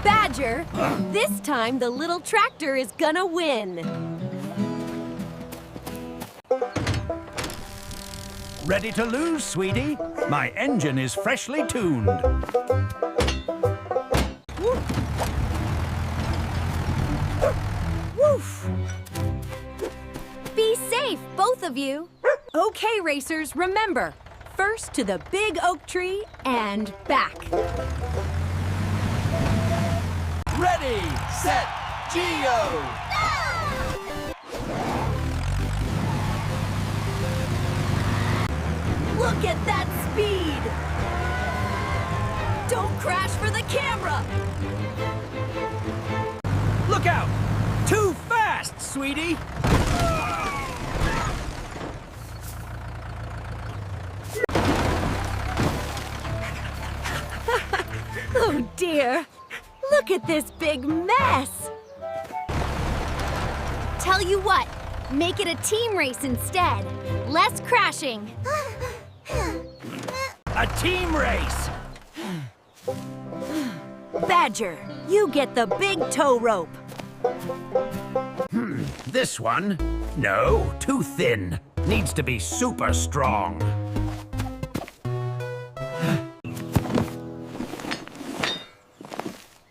Badger, this time the little tractor is gonna win. Ready to lose, sweetie? My engine is freshly tuned. Woof! Be safe, both of you. Okay, racers, remember, first to the big oak tree and back. Ready, set, Geo! Look at that speed! Don't crash for the camera! Look out! Too fast, sweetie! Oh dear! Look at this big mess! Tell you what, make it a team race instead. Less crashing. A team race! Badger, you get the big tow rope. This one? No, too thin. Needs to be super strong.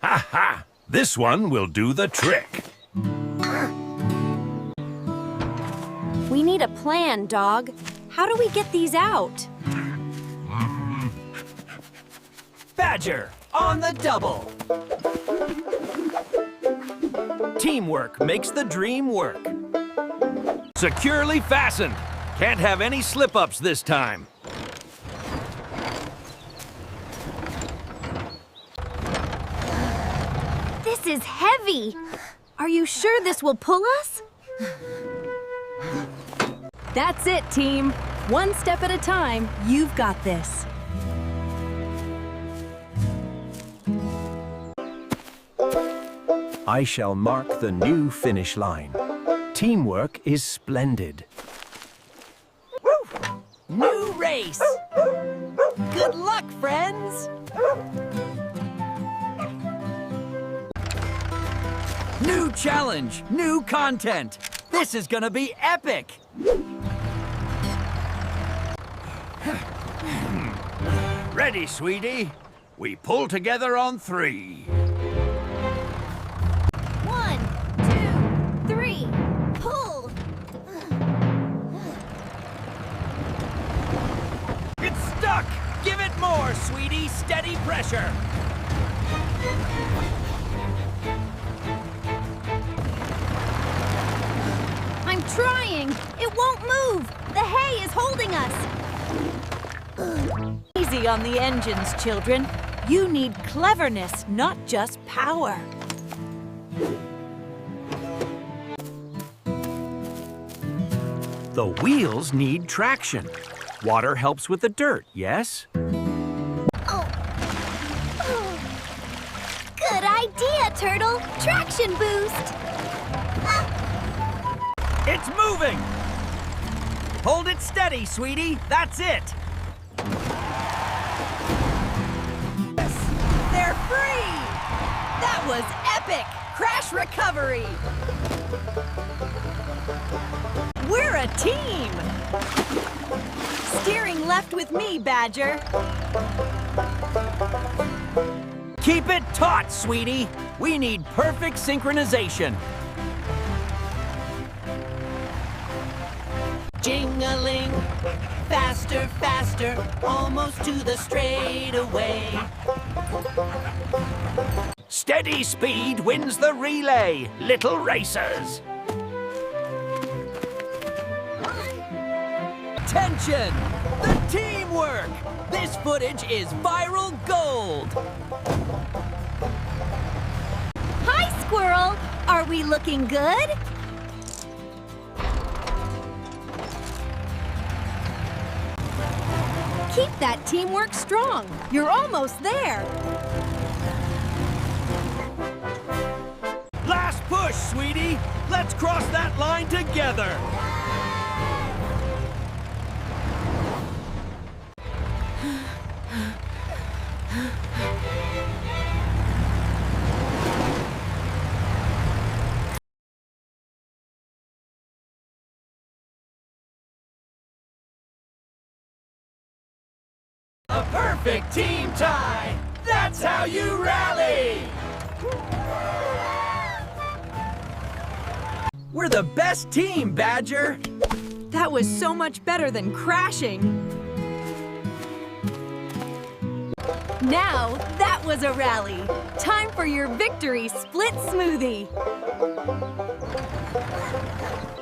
Ha ha! This one will do the trick. We need a plan, dog. How do we get these out? Badger, on the double. Teamwork makes the dream work. Securely fastened. Can't have any slip-ups this time. This is heavy. Are you sure this will pull us? That's it, team. One step at a time, you've got this. I shall mark the new finish line. Teamwork is splendid. Woo! New race! Good luck, friends! New challenge, new content. This is gonna be epic! Ready, sweetie? We pull together on 3. 1, 2, 3, pull! It's stuck! Give it more, sweetie. Steady pressure. I'm trying! It won't move! The hay is holding us! Easy on the engines, children. You need cleverness, not just power. The wheels need traction. Water helps with the dirt, yes? Oh. Good idea, Turtle! Traction boost! It's moving! Hold it steady, sweetie. That's it. Yes, they're free! That was epic! Crash recovery! We're a team! Steering left with me, Badger. Keep it taut, sweetie. We need perfect synchronization. Jingling, faster, faster, almost to the straightaway. Steady speed wins the relay, little racers. Attention! The teamwork! This footage is viral gold! Hi, Squirrel! Are we looking good? Keep that teamwork strong. You're almost there. Last push, sweetie! Let's cross that line together! Perfect team tie! That's how you rally! We're the best team, Badger! That was so much better than crashing. Now, that was a rally. Time for your victory split smoothie.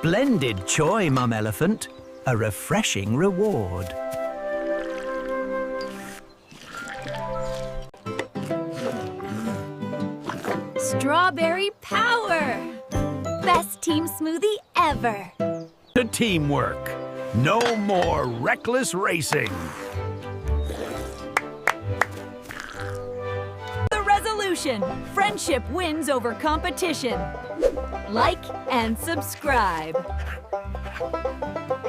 Blended Choi, Mum Elephant. A refreshing reward. Strawberry power! Best team smoothie ever. To teamwork. No more reckless racing. The resolution. Friendship wins over competition. Like and subscribe.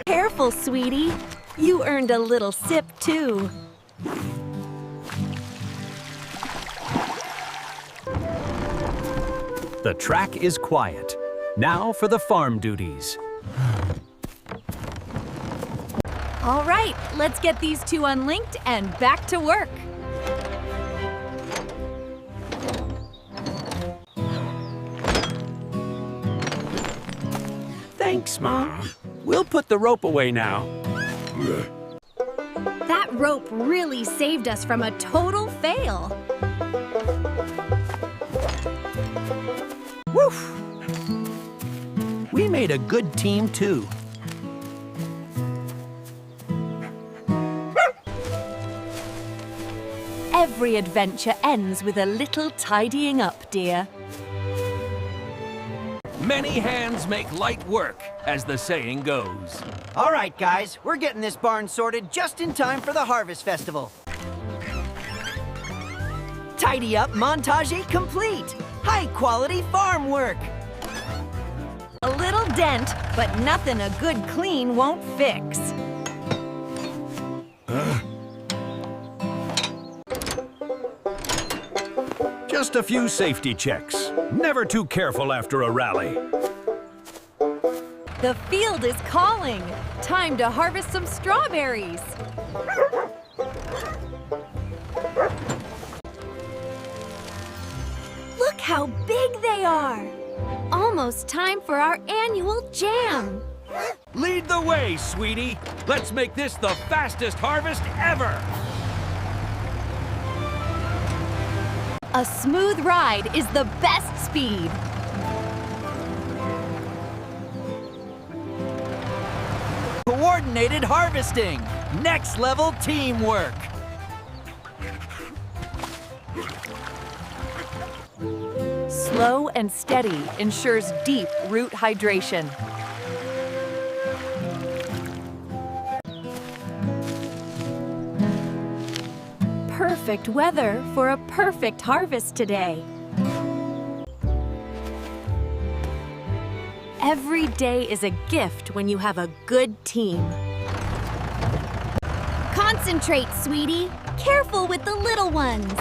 Careful, sweetie. You earned a little sip, too. The track is quiet. Now for the farm duties. All right, let's get these two unlinked and back to work. Thanks, Mom. We'll put the rope away now. That rope really saved us from a total fail. Woof! We made a good team, too. Every adventure ends with a little tidying up, dear. Many hands make light work, as the saying goes. All right, guys, we're getting this barn sorted just in time for the Harvest Festival. Tidy up montage complete. High-quality farm work. A little dent, but nothing a good clean won't fix. Just a few safety checks. Never too careful after a rally. The field is calling. Time to harvest some strawberries. Look how big they are. Almost time for our annual jam. Lead the way, sweetie. Let's make this the fastest harvest ever. A smooth ride is the best speed. Coordinated harvesting. Next level teamwork. Slow and steady ensures deep root hydration. Perfect weather for a perfect harvest today. Every day is a gift when you have a good team. Concentrate, sweetie. Careful with the little ones.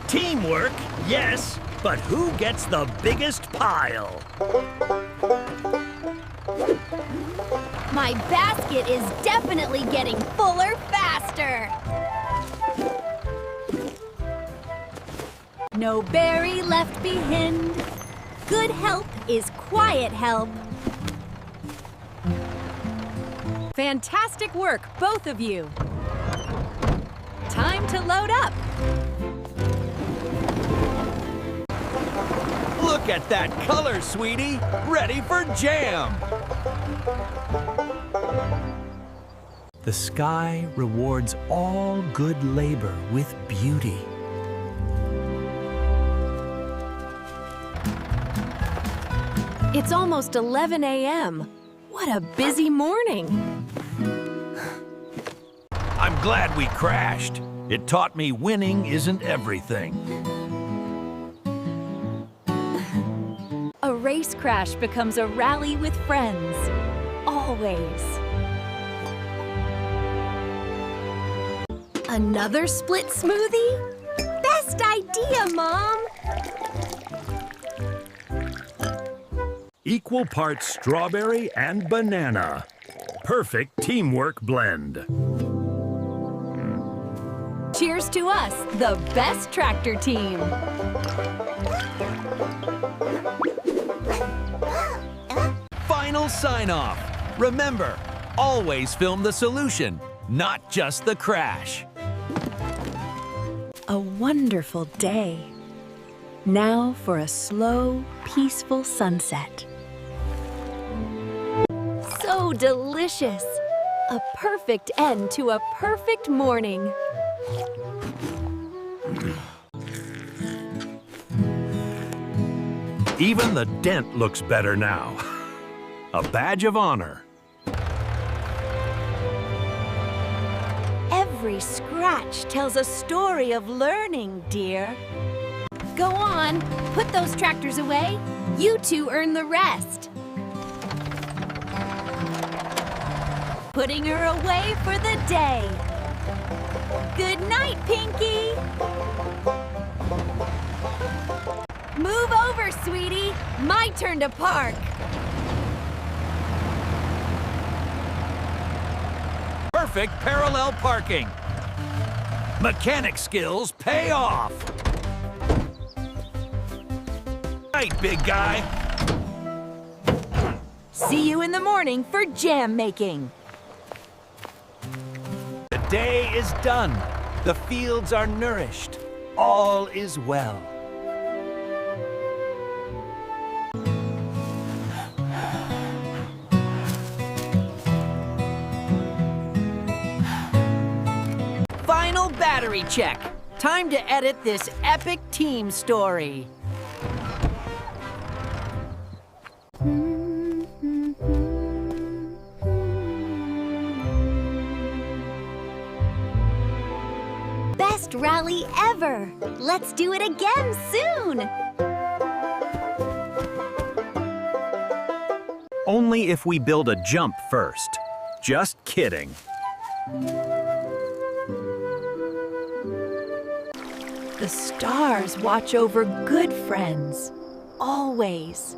Teamwork, yes, but who gets the biggest pile? My basket is definitely getting fuller faster. No berry left behind. Good help is quiet help. Fantastic work, both of you. Time to load up. Look at that color, sweetie. Ready for jam. The sky rewards all good labor with beauty. It's almost 11 a.m. What a busy morning. I'm glad we crashed. It taught me winning isn't everything. A race crash becomes a rally with friends. Always. Another split smoothie? Best idea, Mom! Equal parts strawberry and banana. perfect teamwork blend. Cheers to us, the best tractor team. Final sign-off. Remember, always film the solution, not just the crash. A wonderful day. Now for a slow, peaceful sunset. So delicious. A perfect end to a perfect morning. Even the dent looks better now. A badge of honor. Every scratch tells a story of learning, dear. Go on, put those tractors away. You two earn the rest. Putting her away for the day. Good night, Pinky. Move over, sweetie. My turn to park. Perfect parallel parking. Mechanic skills pay off. Right, big guy. See you in the morning for jam making. The day is done. The fields are nourished. All is well. Final battery check. Time to edit this epic team story. Best rally ever! Let's do it again soon! Only if we build a jump first. Just kidding. The stars watch over good friends, always.